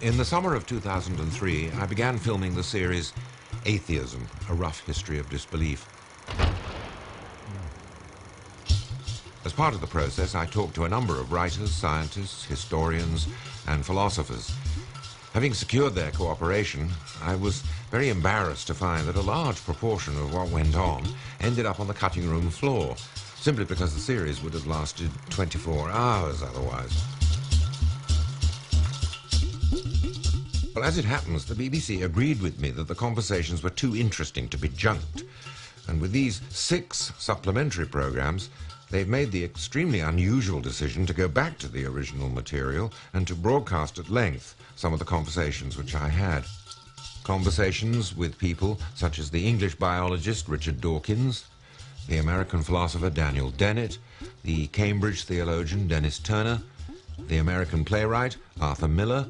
In the summer of 2003, I began filming the series Atheism, A Rough History of Disbelief. As part of the process, I talked to a number of writers, scientists, historians, and philosophers. Having secured their cooperation, I was very embarrassed to find that a large proportion of what went on ended up on the cutting room floor, simply because the series would have lasted 24 hours otherwise. Well, as it happens, the BBC agreed with me that the conversations were too interesting to be junked. And with these 6 supplementary programs, they've made the extremely unusual decision to go back to the original material and to broadcast at length some of the conversations which I had. Conversations with people such as the English biologist Richard Dawkins, the American philosopher Daniel Dennett, the Cambridge theologian Dennis Turner, the American playwright Arthur Miller,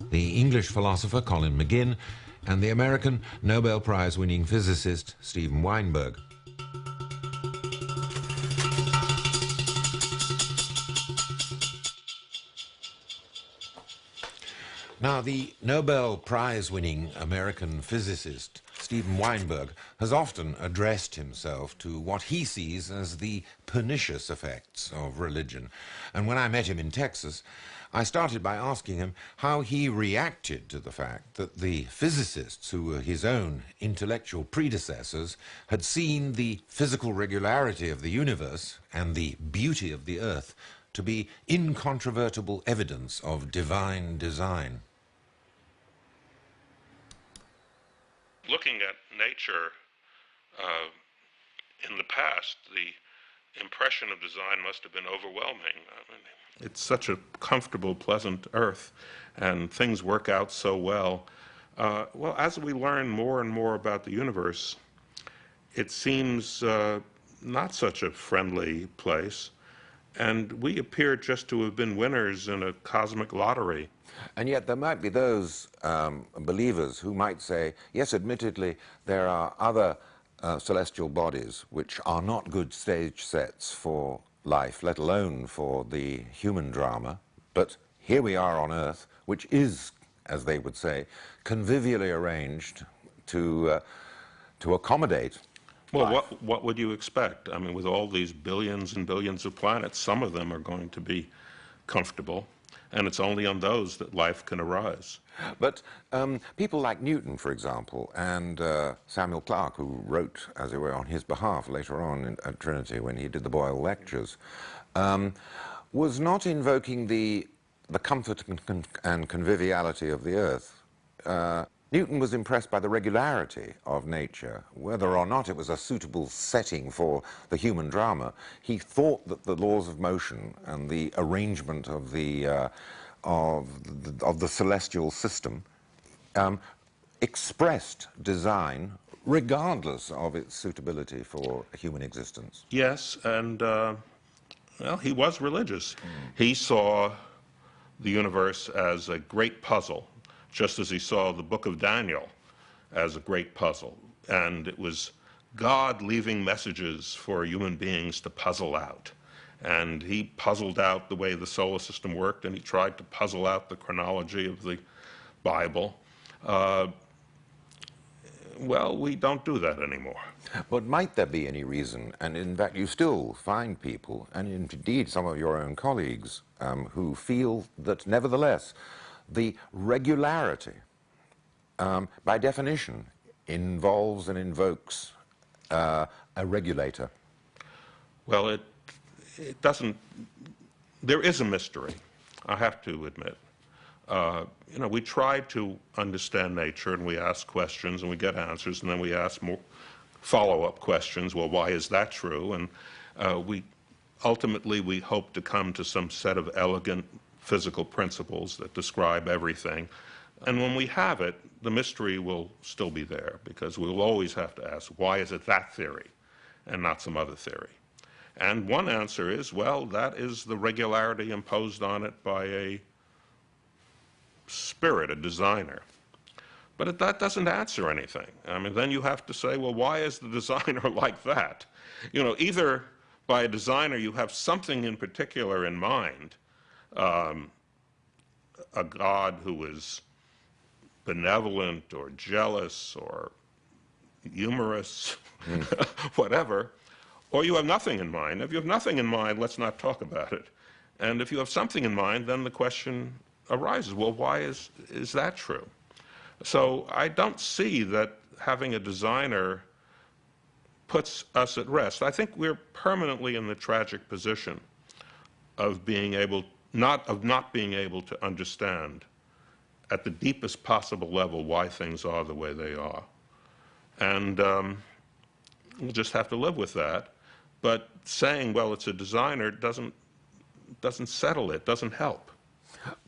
the English philosopher Colin McGinn, and the American Nobel Prize-winning physicist Stephen Weinberg. Now, the Nobel Prize-winning American physicist Stephen Weinberg has often addressed himself to what he sees as the pernicious effects of religion. And when I met him in Texas, I started by asking him how he reacted to the fact that the physicists who were his own intellectual predecessors had seen the physical regularity of the universe and the beauty of the earth to be incontrovertible evidence of divine design. Looking at nature in the past, the impression of design must have been overwhelming. I mean, it's such a comfortable, pleasant earth, and things work out so well. Well, as we learn more and more about the universe, it seems not such a friendly place, and we appear just to have been winners in a cosmic lottery. And yet there might be those believers who might say, yes, admittedly, there are other celestial bodies which are not good stage sets for life, let alone for the human drama. But here we are on Earth, which is, as they would say, convivially arranged to accommodate. Well, what would you expect? I mean, with all these billions and billions of planets, some of them are going to be comfortable, and it's only on those that life can arise. But people like Newton, for example, and Samuel Clarke, who wrote, as it were, on his behalf later on at Trinity when he did the Boyle Lectures, was not invoking the comfort and conviviality of the earth. Newton was impressed by the regularity of nature. Whether or not it was a suitable setting for the human drama, he thought that the laws of motion and the arrangement of the celestial system expressed design regardless of its suitability for human existence. Yes, and well, he was religious. He saw the universe as a great puzzle, just as he saw the book of Daniel as a great puzzle. And it was God leaving messages for human beings to puzzle out. And he puzzled out the way the solar system worked, and he tried to puzzle out the chronology of the Bible. Well, we don't do that anymore. But might there be any reason, and in fact you still find people, and indeed some of your own colleagues, who feel that nevertheless the regularity, by definition, involves and invokes a regulator? Well, it doesn't. There is a mystery, I have to admit. You know, we try to understand nature, and we ask questions, and we get answers, and then we ask more follow-up questions. Well, why is that true? And ultimately we hope to come to some set of elegant physical principles that describe everything. And when we have it, the mystery will still be there, because we'll always have to ask, why is it that theory and not some other theory? And one answer is, well, that is the regularity imposed on it by a spirit, a designer. But that doesn't answer anything. I mean, then you have to say, well, why is the designer like that? You know, either by a designer you have something in particular in mind, a God who is benevolent or jealous or humorous, whatever, or you have nothing in mind. If you have nothing in mind, let's not talk about it. And if you have something in mind, then the question arises, well, why is that true? So I don't see that having a designer puts us at rest. I think we're permanently in the tragic position of not being able to understand at the deepest possible level why things are the way they are. And we'll just have to live with that. But saying, well, it's a designer doesn't settle it, doesn't help.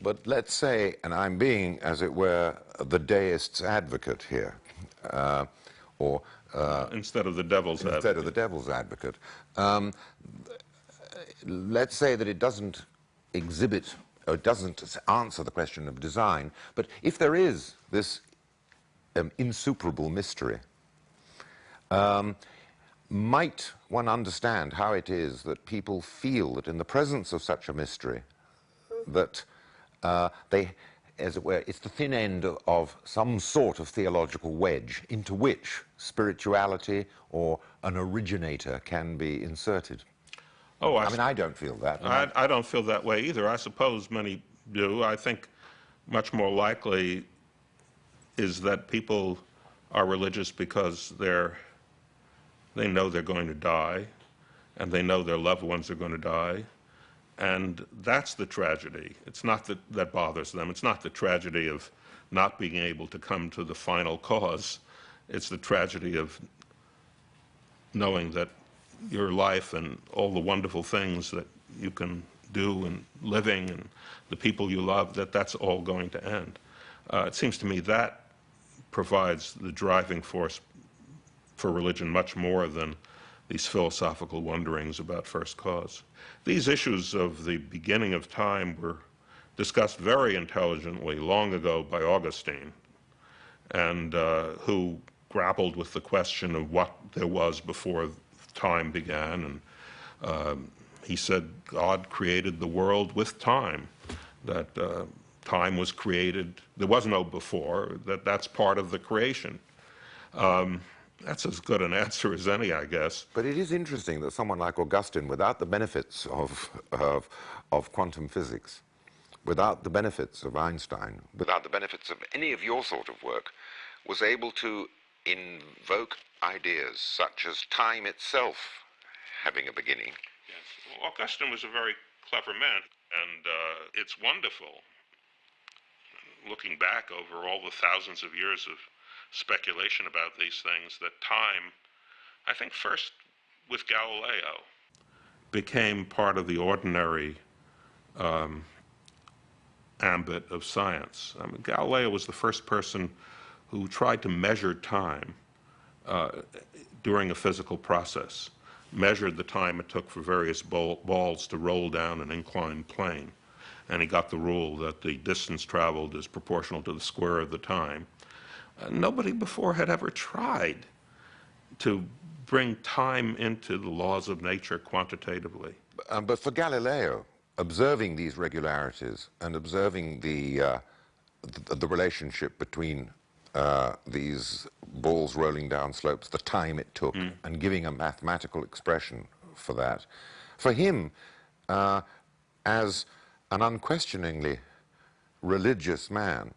But let's say, and I'm being, as it were, the deist's advocate here, or instead of the devil's advocate. Instead of the devil's advocate. Let's say that it doesn't exhibit, or it doesn't answer the question of design, but if there is this insuperable mystery, might one understand how it is that people feel that in the presence of such a mystery, that they, as it were, it's the thin end of some sort of theological wedge into which spirituality or an originator can be inserted? Oh, I mean, I don't feel that. I don't feel that way either. I suppose many do. I think much more likely is that people are religious because they know they're going to die, and they know their loved ones are going to die, and that's the tragedy. It's not that bothers them. It's not the tragedy of not being able to come to the final cause. It's the tragedy of knowing that your life and all the wonderful things that you can do and living and the people you love, that's all going to end. It seems to me that provides the driving force for religion much more than these philosophical wonderings about first cause. These issues of the beginning of time were discussed very intelligently long ago by Augustine, and who grappled with the question of what there was before time began, and he said God created the world with time, that time was created, there was no before, that's part of the creation. That's as good an answer as any, I guess. But it is interesting that someone like Augustine, without the benefits of quantum physics, without the benefits of Einstein, without the benefits of any of your sort of work, was able to invoke ideas such as time itself having a beginning. Yes. Well, Augustine was a very clever man, and it's wonderful, looking back over all the thousands of years of speculation about these things, that time, I think first with Galileo, became part of the ordinary ambit of science. I mean, Galileo was the first person who tried to measure time during a physical process, measured the time it took for various balls to roll down an inclined plane, and he got the rule that the distance traveled is proportional to the square of the time. Nobody before had ever tried to bring time into the laws of nature quantitatively. But for Galileo, observing these regularities and observing the relationship between these balls rolling down slopes, the time it took, and giving a mathematical expression for that, for him, as an unquestioningly religious man,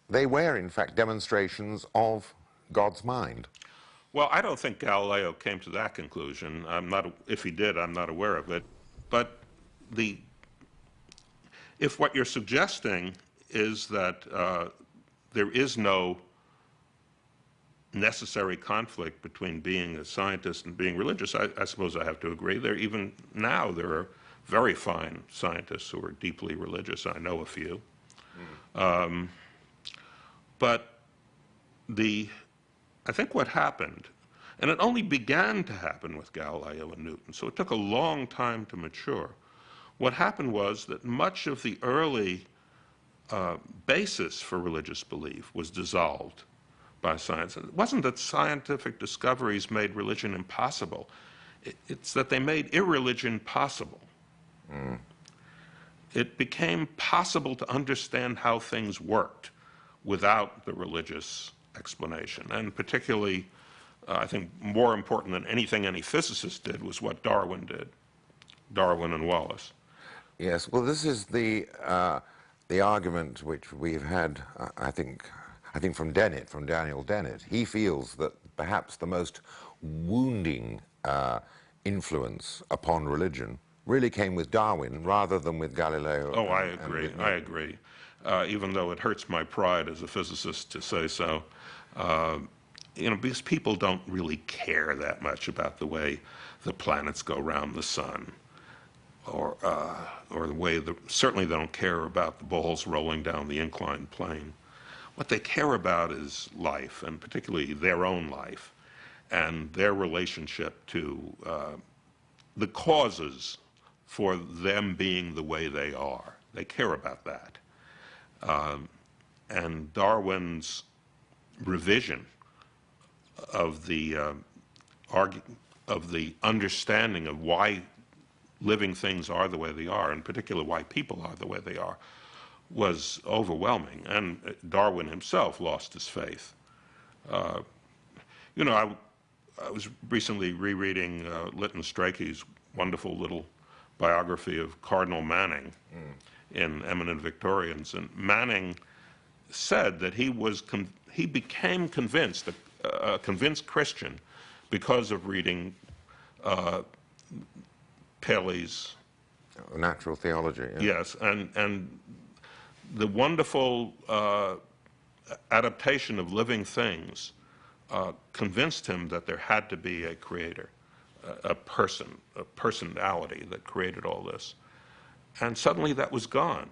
they were, in fact, demonstrations of God's mind. Well, I don't think Galileo came to that conclusion. If he did, I'm not aware of it. But if what you're suggesting is that there is no necessary conflict between being a scientist and being religious, I suppose I have to agree. Even now, there are very fine scientists who are deeply religious. I know a few. But I think what happened, and it only began to happen with Galileo and Newton, so it took a long time to mature. What happened was that much of the early basis for religious belief was dissolved by science. It wasn't that scientific discoveries made religion impossible. It's that they made irreligion possible. It became possible to understand how things worked without the religious explanation. And particularly, I think more important than anything any physicist did was what Darwin did, Darwin and Wallace. Yes, well, this is the argument which we've had, I think from Dennett, from Daniel Dennett. He feels that perhaps the most wounding influence upon religion really came with Darwin rather than with Galileo. Oh, I agree. I agree. Even though it hurts my pride as a physicist to say so, because people don't really care that much about the way the planets go around the sun, or the way certainly they don't care about the balls rolling down the inclined plane. What they care about is life, and particularly their own life, and their relationship to the causes for them being the way they are. They care about that. And Darwin's revision of the understanding of why living things are the way they are, in particular why people are the way they are, was overwhelming. And Darwin himself lost his faith. I was recently rereading Lytton Strachey's wonderful little biography of Cardinal Manning in Eminent Victorians, and Manning said that he became convinced, a convinced Christian, because of reading Paley's Natural Theology. Yeah. Yes, and the wonderful adaptation of living things convinced him that there had to be a creator, a personality that created all this. And suddenly that was gone.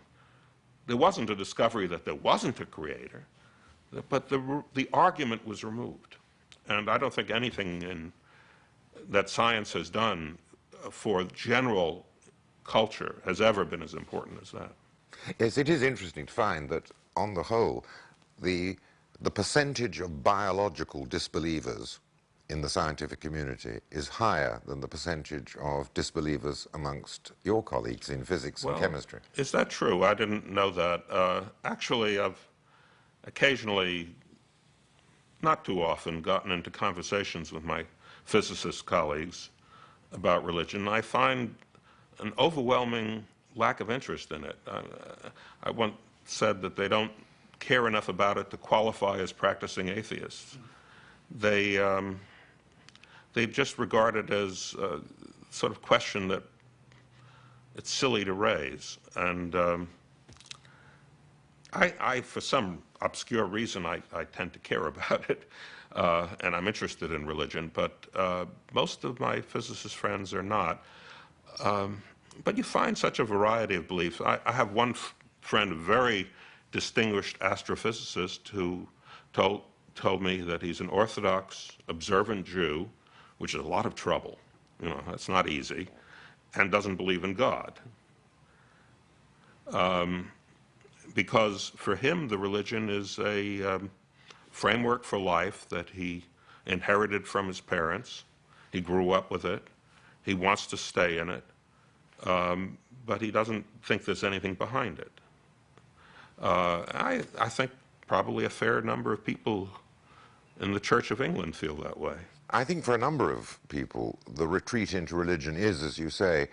There wasn't a discovery that there wasn't a creator, but the argument was removed. And I don't think anything that science has done for general culture has ever been as important as that. Yes, it is interesting to find that, on the whole, the percentage of biological disbelievers in the scientific community is higher than the percentage of disbelievers amongst your colleagues in physics and chemistry. Is that true? I didn't know that. Actually, I've occasionally, not too often, gotten into conversations with my physicist colleagues about religion. I find an overwhelming lack of interest in it. I once said that they don't care enough about it to qualify as practicing atheists. They just regard it as a sort of question that it's silly to raise. And I, for some obscure reason, I tend to care about it, and I'm interested in religion, but most of my physicist friends are not. But you find such a variety of beliefs. I have one friend, a very distinguished astrophysicist, who told me that he's an Orthodox, observant Jew, which is a lot of trouble. That's not easy, and doesn't believe in God. Because for him, the religion is a framework for life that he inherited from his parents. He grew up with it. He wants to stay in it. But he doesn't think there's anything behind it. I think probably a fair number of people in the Church of England feel that way. I think for a number of people, the retreat into religion is, as you say,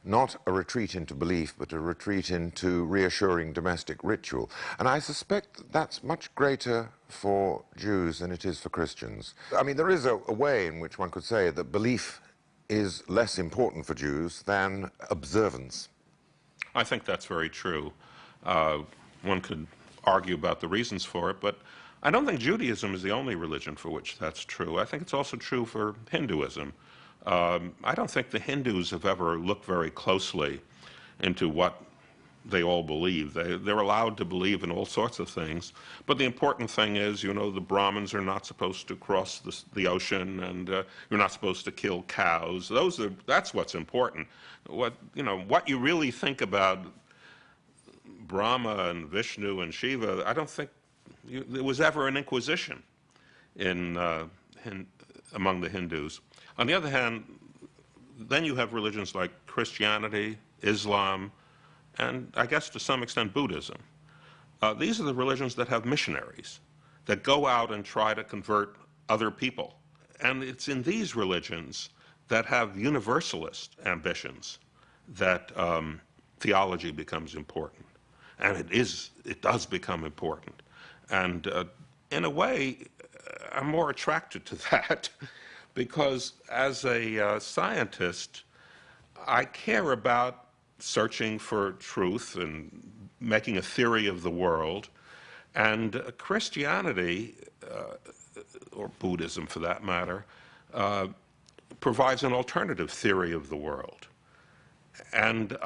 not a retreat into belief, but a retreat into reassuring domestic ritual. And I suspect that's much greater for Jews than it is for Christians. I mean, there is a way in which one could say that belief is less important for Jews than observance. I think that's very true. One could argue about the reasons for it, but I don't think Judaism is the only religion for which that's true. I think it's also true for Hinduism. I don't think the Hindus have ever looked very closely into what they all believe. They're allowed to believe in all sorts of things, but the important thing is, the Brahmins are not supposed to cross the ocean, and you're not supposed to kill cows. That's what's important. What you really think about Brahma and Vishnu and Shiva, I don't think there was ever an inquisition among the Hindus. On the other hand, then you have religions like Christianity, Islam, and I guess to some extent Buddhism. These are the religions that have missionaries, that go out and try to convert other people. And it's in these religions that have universalist ambitions that theology becomes important. And it does become important. And in a way, I'm more attracted to that because as a scientist, I care about searching for truth and making a theory of the world. And Christianity, or Buddhism for that matter, provides an alternative theory of the world. And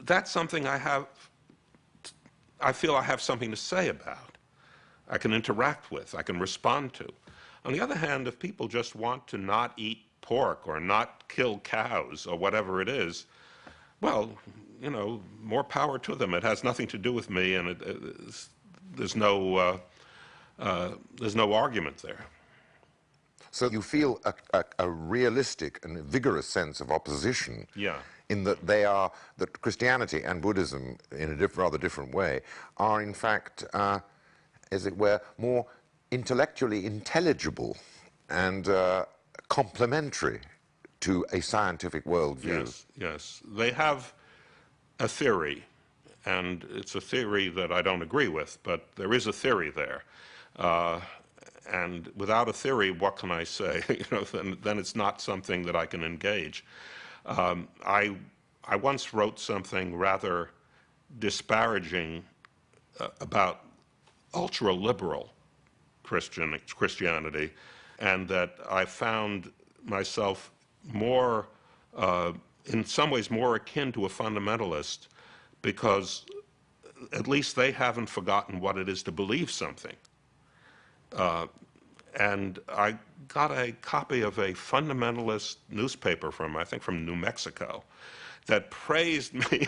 that's something I feel I have something to say about. I can interact with, I can respond to. On the other hand, if people just want to not eat pork or not kill cows or whatever it is, well, you know, more power to them. It has nothing to do with me, and there's no argument there. So you feel a realistic and vigorous sense of opposition, Yeah. in that that Christianity and Buddhism, in a rather different way, are in fact, as it were, more intellectually intelligible and complementary to a scientific worldview. Yes, yes. They have a theory, and it's a theory that I don't agree with, but there is a theory there. And without a theory, what can I say? You know, then it's not something that I can engage. I once wrote something rather disparaging about ultra-liberal Christianity, and that I found myself more, in some ways, more akin to a fundamentalist, because at least they haven't forgotten what it is to believe something. And I got a copy of a fundamentalist newspaper I think from New Mexico, that praised me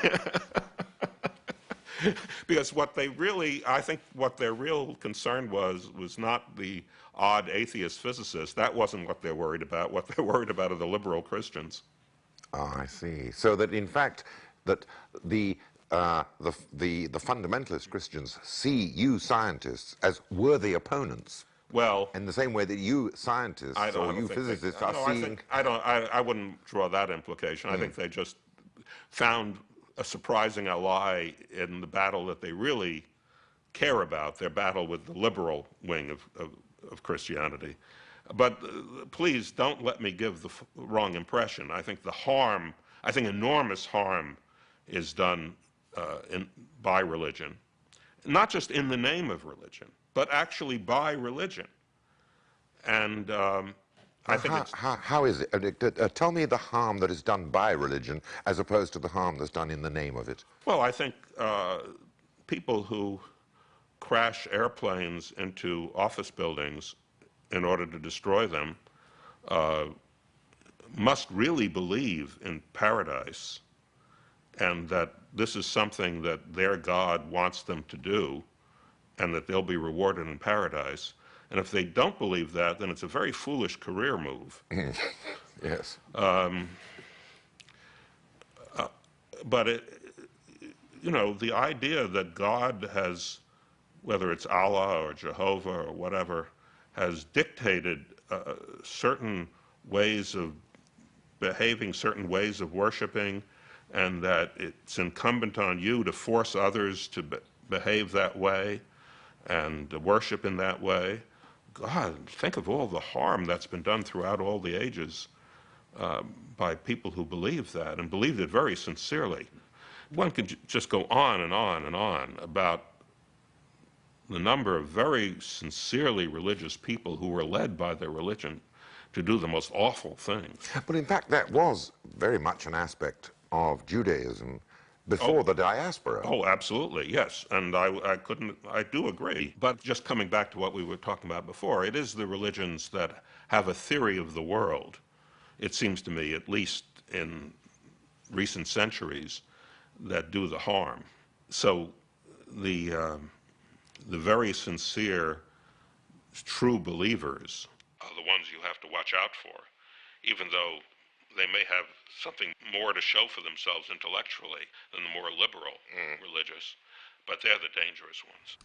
because I think what their real concern was not the odd atheist physicist. That wasn't what they're worried about. What they're worried about are the liberal Christians. Ah, I see. So that in fact, that the fundamentalist Christians see you scientists as worthy opponents. Well, In the same way that you scientists or you physicists are seeing... I wouldn't draw that implication. I think they just found a surprising ally in the battle that they really care about, their battle with the liberal wing of Christianity. But please don't let me give the wrong impression. I think enormous harm is done by religion, not just in the name of religion, but actually by religion. And I think how is it? Tell me the harm that is done by religion as opposed to the harm that's done in the name of it. Well, I think people who crash airplanes into office buildings in order to destroy them must really believe in paradise, and that this is something that their God wants them to do, and that they'll be rewarded in paradise. And if they don't believe that, then it's a very foolish career move. Yes. But you know, the idea that God has, whether it's Allah or Jehovah or whatever, has dictated certain ways of behaving, certain ways of worshiping, and that it's incumbent on you to force others to behave that way and worship in that way. God, think of all the harm that's been done throughout all the ages by people who believe that, and believed it very sincerely. One could just go on and on and on about the number of very sincerely religious people who were led by their religion to do the most awful things. But in fact, that was very much an aspect of Judaism before the diaspora. Oh, absolutely, yes. And I do agree. But just coming back to what we were talking about before, it is the religions that have a theory of the world, it seems to me, at least in recent centuries, that do the harm. So the very sincere, true believers are the ones you have to watch out for, even though they may have something more to show for themselves intellectually than the more liberal religious. but they're the dangerous ones.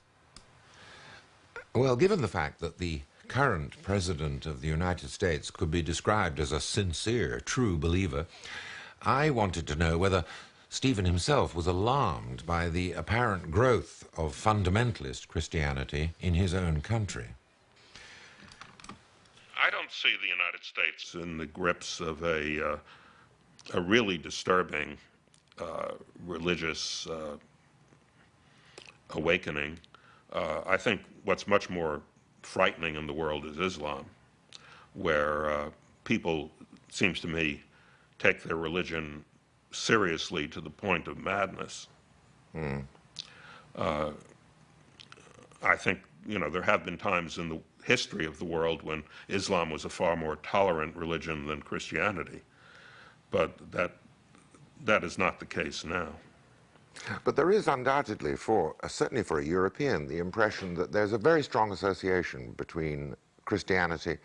Well, given the fact that the current President of the United States could be described as a sincere, true believer, I wanted to know whether Stephen himself was alarmed by the apparent growth of fundamentalist Christianity in his own country. I don't see the United States in the grips of a really disturbing religious awakening. I think what's much more frightening in the world is Islam, where people, seems to me, take their religion seriously to the point of madness. I think, you know, there have been times in the history of the world when Islam was a far more tolerant religion than Christianity, but that is not the case now. But there is undoubtedly, certainly for a European, the impression that there's a very strong association between Christianity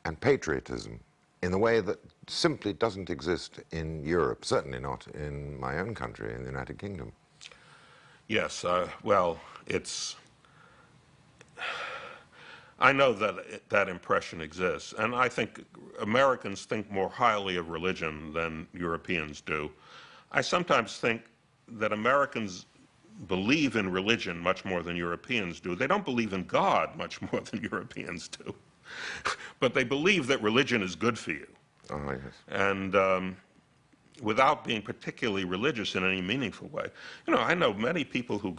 and patriotism in a way that simply doesn't exist in Europe, certainly not in my own country, in the United Kingdom. Yes, well, I know that that impression exists, and I think Americans think more highly of religion than Europeans do. I sometimes think that Americans believe in religion much more than Europeans do. They don't believe in God much more than Europeans do, but they believe that religion is good for you. Oh, yes. And without being particularly religious in any meaningful way. You know, I know many people who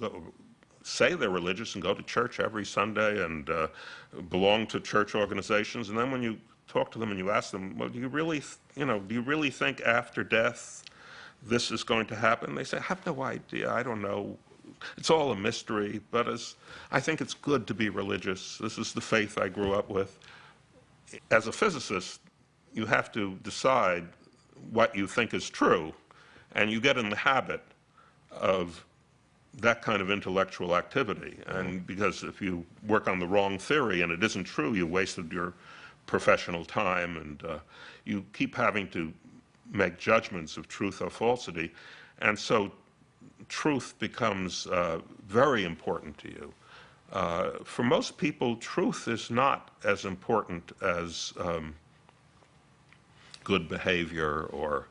say they're religious and go to church every Sunday and belong to church organizations, and then when you talk to them and you ask them, well, do you really think after death this is going to happen? They say, I have no idea, I don't know. It's all a mystery, but I think it's good to be religious. This is the faith I grew up with. As a physicist, you have to decide what you think is true, and you get in the habit of that kind of intellectual activity. And because if you work on the wrong theory and it isn't true, you wasted your professional time, and you keep having to make judgments of truth or falsity. And so truth becomes very important to you. For most people, truth is not as important as good behavior or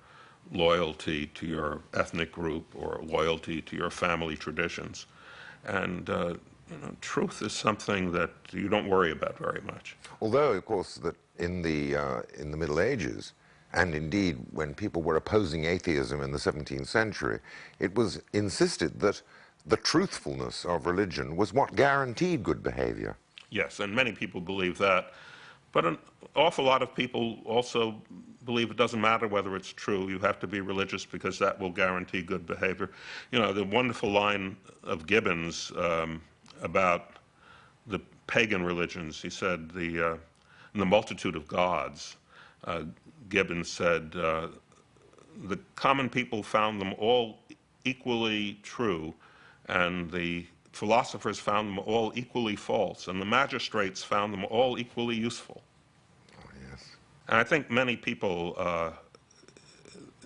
loyalty to your ethnic group or loyalty to your family traditions. And you know, truth is something that you don't worry about very much. Although, of course, that in the Middle Ages, and indeed when people were opposing atheism in the 17th century, it was insisted that the truthfulness of religion was what guaranteed good behavior. Yes, and many people believe that. But an awful lot of people also believe it doesn't matter whether it's true. You have to be religious because that will guarantee good behavior. You know, the wonderful line of Gibbon's about the pagan religions, he said, in the multitude of gods, Gibbon said, the common people found them all equally true, and the philosophers found them all equally false, and the magistrates found them all equally useful. Oh, yes. And I think many people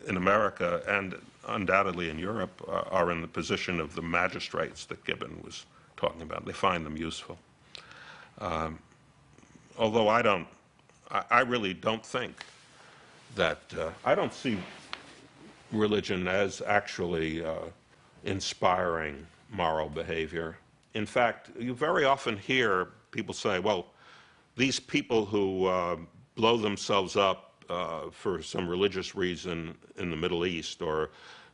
in America and undoubtedly in Europe are in the position of the magistrates that Gibbon was talking about. They find them useful. Although I really don't think that, I don't see religion as actually inspiring moral behavior. In fact, you very often hear people say, well, these people who blow themselves up for some religious reason in the Middle East, or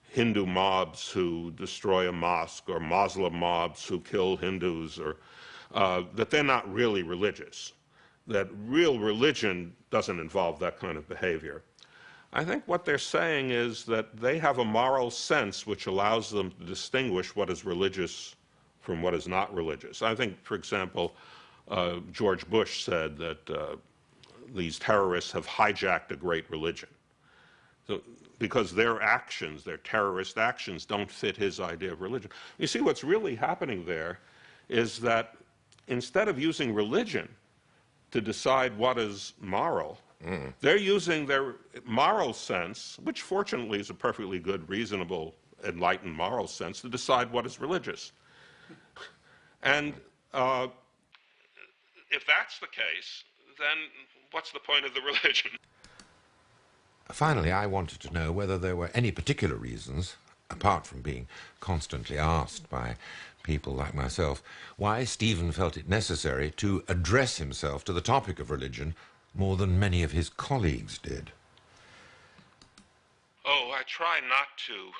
Hindu mobs who destroy a mosque, or Muslim mobs who kill Hindus, or that they're not really religious, that real religion doesn't involve that kind of behavior. I think what they're saying is that they have a moral sense which allows them to distinguish what is religious from what is not religious. I think, for example, George Bush said that these terrorists have hijacked a great religion. So, because their actions, their terrorist actions, don't fit his idea of religion. You see, what's really happening there is that instead of using religion to decide what is moral, they're using their moral sense, which fortunately is a perfectly good, reasonable, enlightened moral sense, to decide what is religious. And if that's the case, then what's the point of the religion? Finally, I wanted to know whether there were any particular reasons, apart from being constantly asked by people like myself, why Stephen felt it necessary to address himself to the topic of religion more than many of his colleagues did. Oh, I try not to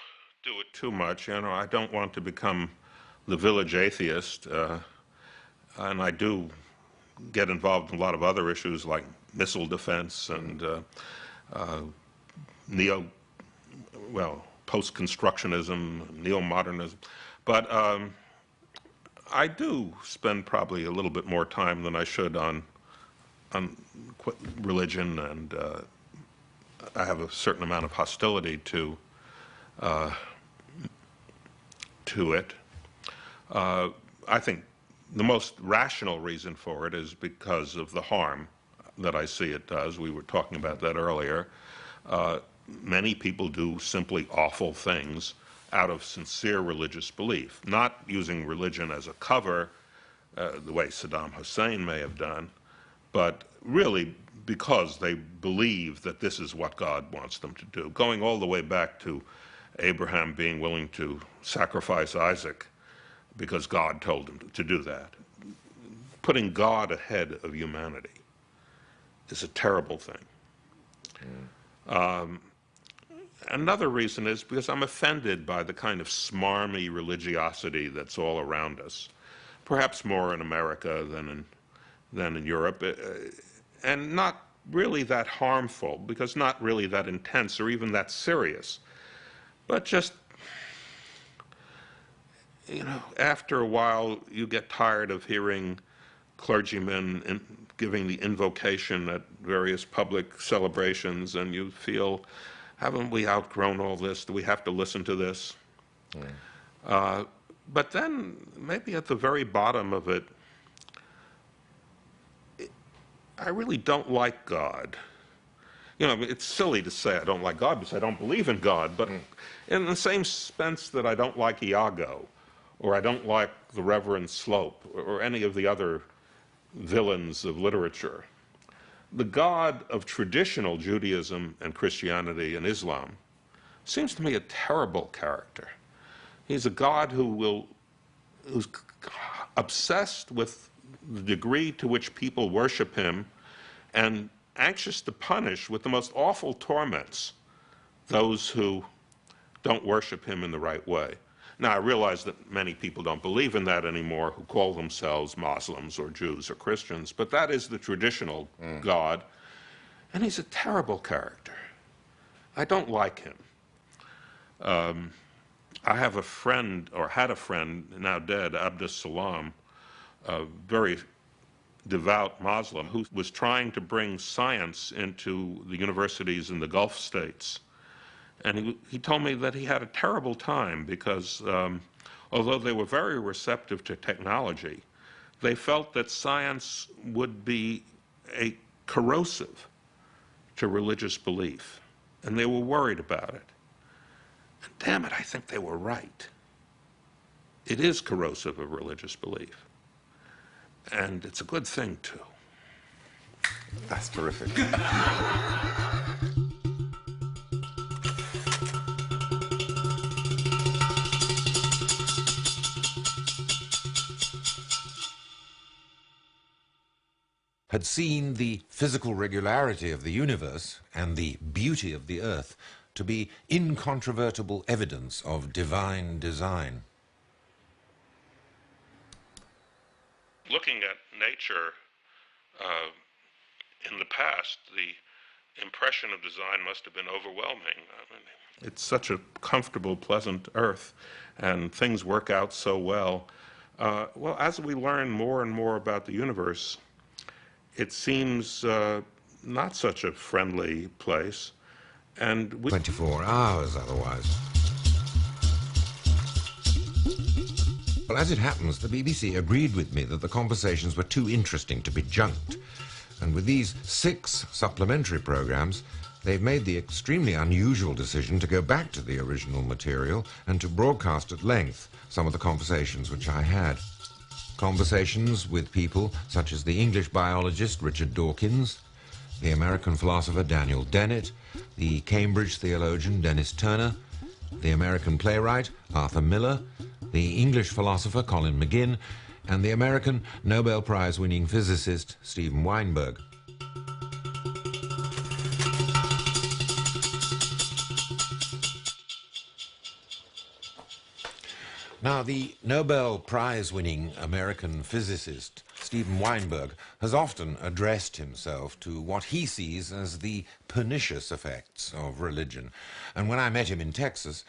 do it too much. You know, I don't want to become the village atheist, and I do get involved in a lot of other issues like missile defense and post-constructionism, neo-modernism. But I do spend probably a little bit more time than I should on religion, and I have a certain amount of hostility to it. I think the most rational reason for it is because of the harm that I see it does. We were talking about that earlier. Many people do simply awful things out of sincere religious belief, not using religion as a cover, the way Saddam Hussein may have done, but really because they believe that this is what God wants them to do. Going all the way back to Abraham being willing to sacrifice Isaac because God told him to do that. Putting God ahead of humanity is a terrible thing. Another reason is because I'm offended by the kind of smarmy religiosity that's all around us, perhaps more in America than in Europe, and not really that harmful, because not really that intense or even that serious, but just, you know, after a while you get tired of hearing clergymen giving the invocation at various public celebrations, and you feel, haven't we outgrown all this? Do we have to listen to this? But then, maybe at the very bottom of it, I really don't like God. You know, it's silly to say I don't like God because I don't believe in God, but in the same sense that I don't like Iago, or I don't like the Reverend Slope, or any of the other villains of literature. The God of traditional Judaism and Christianity and Islam seems to me a terrible character. He's a God who's obsessed with the degree to which people worship him and anxious to punish with the most awful torments those who don't worship him in the right way. Now, I realize that many people don't believe in that anymore who call themselves Muslims or Jews or Christians, but that is the traditional God, and he's a terrible character. I don't like him. I have a friend, or had a friend, now dead, Abdus Salam, a very devout Muslim, who was trying to bring science into the universities in the Gulf states. And he told me that he had a terrible time because although they were very receptive to technology, they felt that science would be corrosive to religious belief, and they were worried about it. And damn it, I think they were right. It is corrosive of religious belief, and it's a good thing, too. That's terrific. Had seen the physical regularity of the universe and the beauty of the earth to be incontrovertible evidence of divine design. Looking at nature in the past, the impression of design must have been overwhelming. I mean, it's such a comfortable, pleasant earth, and things work out so well. Well, as we learn more and more about the universe, it seems not such a friendly place. And 24 hours otherwise. Well, as it happens, the BBC agreed with me that the conversations were too interesting to be junked. And with these 6 supplementary programs, they've made the extremely unusual decision to go back to the original material and to broadcast at length some of the conversations which I had. conversations with people such as the English biologist Richard Dawkins, the American philosopher Daniel Dennett, the Cambridge theologian Dennis Turner, the American playwright Arthur Miller, the English philosopher Colin McGinn, and the American Nobel Prize-winning physicist Stephen Weinberg. Now, the Nobel Prize-winning American physicist Stephen Weinberg has often addressed himself to what he sees as the pernicious effects of religion. And when I met him in Texas,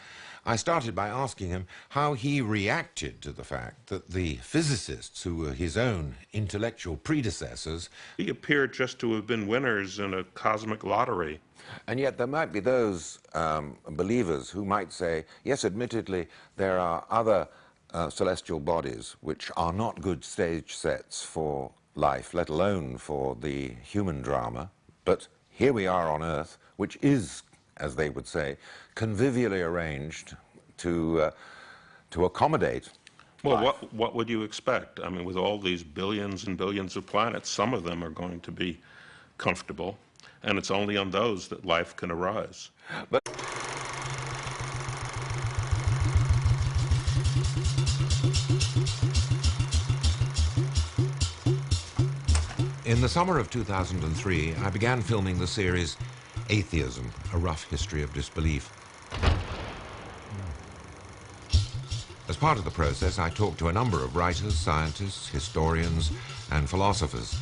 I started by asking him how he reacted to the fact that the physicists who were his own intellectual predecessors... He appeared just to have been winners in a cosmic lottery. And yet there might be those believers who might say, yes, admittedly, there are other celestial bodies which are not good stage sets for life, let alone for the human drama. But here we are on Earth, which is, as they would say, convivially arranged to accommodate Well, life. what would you expect? I mean, with all these billions and billions of planets, some of them are going to be comfortable, and it's only on those that life can arise. But in the summer of 2003, I began filming the series Atheism, A Rough History of Disbelief. As part of the process, I talked to a number of writers, scientists, historians, and philosophers.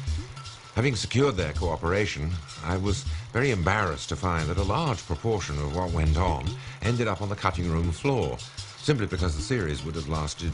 Having secured their cooperation, I was very embarrassed to find that a large proportion of what went on ended up on the cutting room floor, simply because the series would have lasted